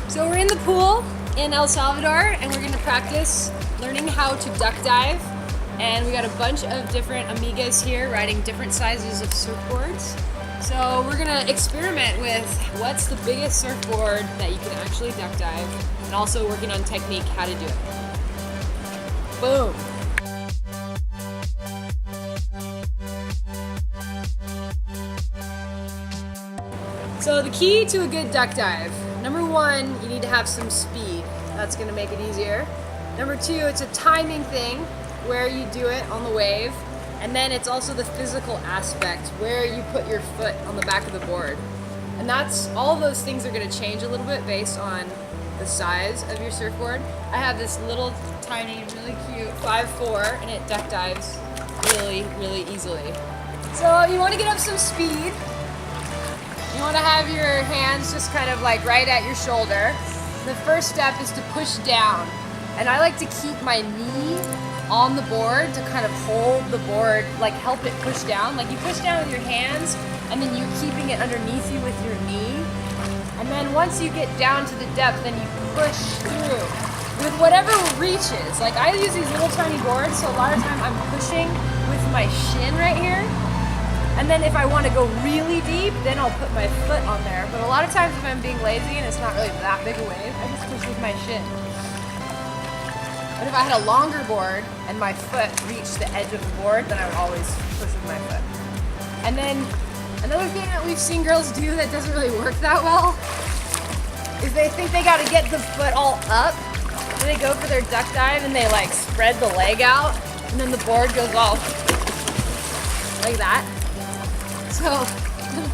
So we're in the pool in El Salvador and we're gonna practice learning how to duck dive. And we got a bunch of different amigas here riding different sizes of surfboards. So we're gonna experiment with what's the biggest surfboard that you can actually duck dive, and also working on technique, how to do it. Boom. So the key to a good duck dive, number one, you need to have some speed. That's gonna make it easier. Number two, it's a timing thing where you do it on the wave. And then it's also the physical aspect where you put your foot on the back of the board. And all of those things are gonna change a little bit based on the size of your surfboard. I have this little tiny, really cute 5'4", and it duck dives really, really easily. So you wanna get up some speed. You want to have your hands just kind of like right at your shoulder. The first step is to push down. And I like to keep my knee on the board to kind of hold the board, like help it push down. Like you push down with your hands and then you're keeping it underneath you with your knee. And then once you get down to the depth, then you push through with whatever reaches. Like I use these little tiny boards, so a lot of time I'm pushing with my shin right here. And then if I want to go really deep, then I'll put my foot on there. But a lot of times if I'm being lazy and it's not really that big a wave, I just push with my shin. But if I had a longer board and my foot reached the edge of the board, then I would always push with my foot. And then another thing that we've seen girls do that doesn't really work that well is they think they got to get the foot all up. So they go for their duck dive and they like spread the leg out, and then the board goes all like that. So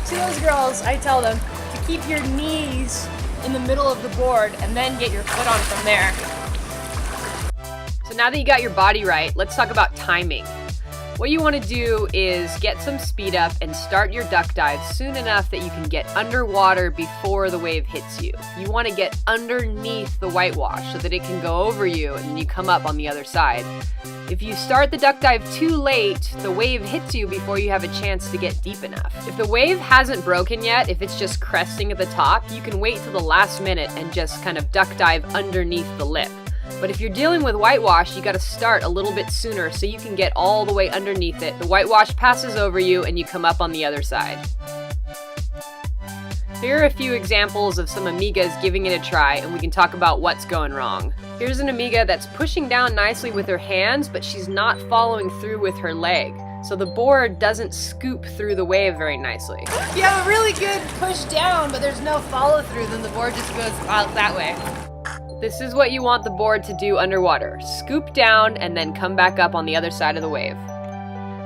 to those girls, I tell them to keep your knees in the middle of the board and then get your foot on from there. So now that you got your body right, let's talk about timing. What you want to do is get some speed up and start your duck dive soon enough that you can get underwater before the wave hits you. You want to get underneath the whitewash so that it can go over you and then you come up on the other side. If you start the duck dive too late, the wave hits you before you have a chance to get deep enough. If the wave hasn't broken yet, if it's just cresting at the top, you can wait till the last minute and just kind of duck dive underneath the lip. But if you're dealing with whitewash, you gotta start a little bit sooner so you can get all the way underneath it. The whitewash passes over you and you come up on the other side. Here are a few examples of some amigas giving it a try, and we can talk about what's going wrong. Here's an amiga that's pushing down nicely with her hands, but she's not following through with her leg. So the board doesn't scoop through the wave very nicely. If you have a really good push down, but there's no follow through, then the board just goes out that way. This is what you want the board to do underwater. Scoop down and then come back up on the other side of the wave.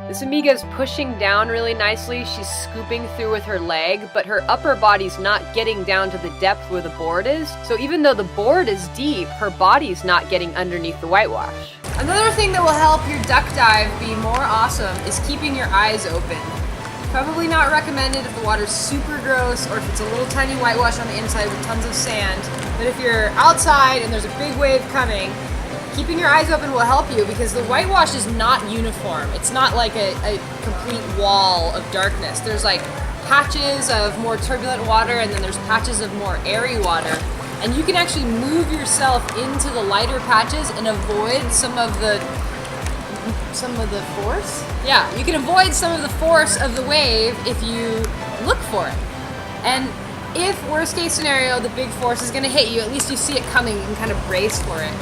This amiga is pushing down really nicely. She's scooping through with her leg, but her upper body's not getting down to the depth where the board is. So even though the board is deep, her body's not getting underneath the whitewash. Another thing that will help your duck dive be more awesome is keeping your eyes open. Probably not recommended if the water's super gross or if it's a little tiny whitewash on the inside with tons of sand. But if you're outside and there's a big wave coming, keeping your eyes open will help you because the whitewash is not uniform. It's not like a complete wall of darkness. There's like patches of more turbulent water and then there's patches of more airy water. And you can actually move yourself into the lighter patches and avoid some of the force? Yeah, you can avoid some of the force of the wave if you look for it. And if, worst case scenario, the big force is gonna hit you, at least you see it coming and kind of brace for it.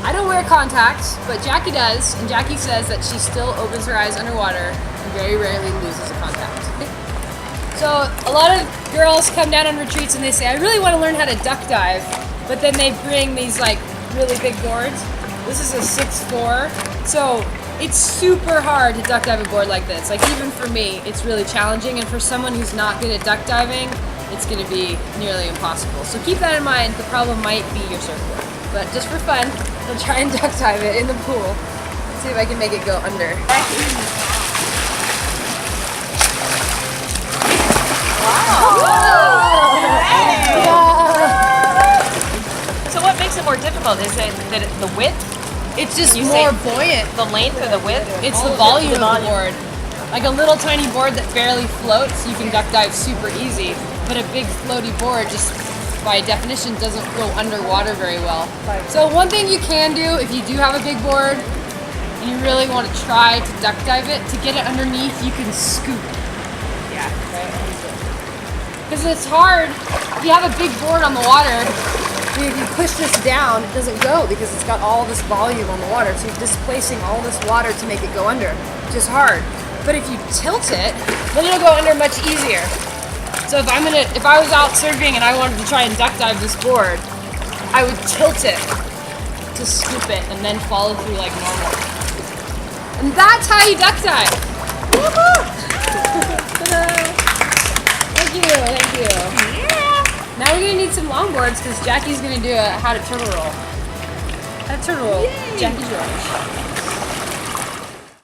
I don't wear contacts, but Jackie does, and Jackie says that she still opens her eyes underwater and very rarely loses a contact. So a lot of girls come down on retreats and they say, I really want to learn how to duck dive, but then they bring these like really big boards. This is a 6'4", so it's super hard to duck dive a board like this. Like even for me, it's really challenging, and for someone who's not good at duck diving, it's going to be nearly impossible. So keep that in mind. The problem might be your surfboard. But just for fun, I'll try and duck dive it in the pool. Let's see if I can make it go under. So what makes it more difficult? Is it that the width? It's just more buoyant. The length or the width? It's the volume of the board. Like a little tiny board that barely floats, you can duck dive super easy. But a big floaty board just by definition doesn't go underwater very well. Right. So one thing you can do if you do have a big board and you really want to try to duck dive it, to get it underneath, you can scoop. Yeah. Because it's hard, if you have a big board on the water, if you push this down, it doesn't go because it's got all this volume on the water. So you're displacing all this water to make it go under, which is hard. But if you tilt it, then it'll go under much easier. So if I was out surfing and I wanted to try and duck dive this board, I would tilt it to scoop it and then follow through like normal. And that's how you duck dive. Woohoo! Thank you. Yeah. Now we're gonna need some longboards because Jackie's gonna do how to turtle roll. How to turtle roll. Yay. Jackie's roll.